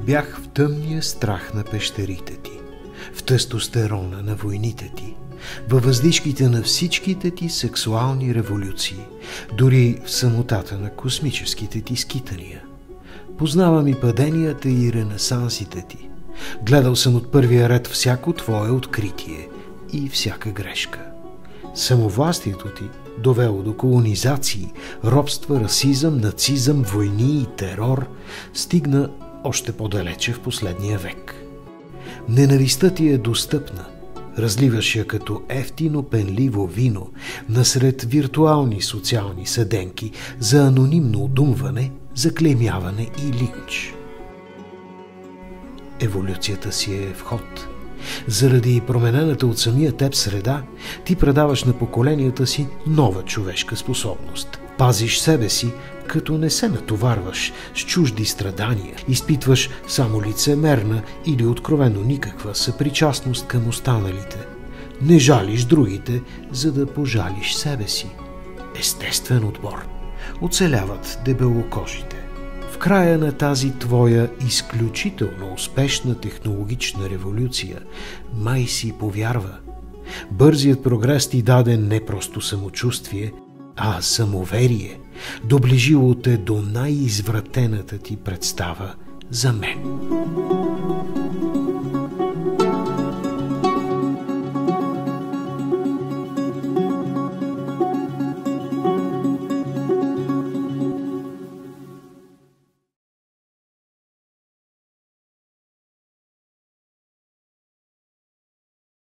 Бях в тъмния страх на пещерите ти, в тестостерона на войните ти, във въздишките на всичките ти сексуални революции, дори в самотата на космическите ти скитания. Познавам и паденията и ренесансите ти. Гледал съм от първия ред всяко твое откритие и всяка грешка. Самовластието ти довело до колонизации, робства, расизъм, нацизъм, войни и терор, стигна още по-далече в последния век. Ненавистта ти е достъпна. Разливаш я като ефтино пенливо вино насред виртуални социални седенки за анонимно удумване, заклеймяване и линч. Еволюцията си е в ход. Заради променената от самия теб среда, ти предаваш на поколенията си нова човешка способност. Пазиш себе си, като не се натоварваш с чужди страдания, изпитваш само лицемерна или откровено никаква съпричастност към останалите. Не жалиш другите, за да пожалиш себе си. Естествен отбор. Оцеляват дебелокожите. В края на тази твоя изключително успешна технологична революция май си повярва. Бързият прогрес ти даде не просто самочувствие, а самоверие, доближило те до най-извратената ти представа за мен.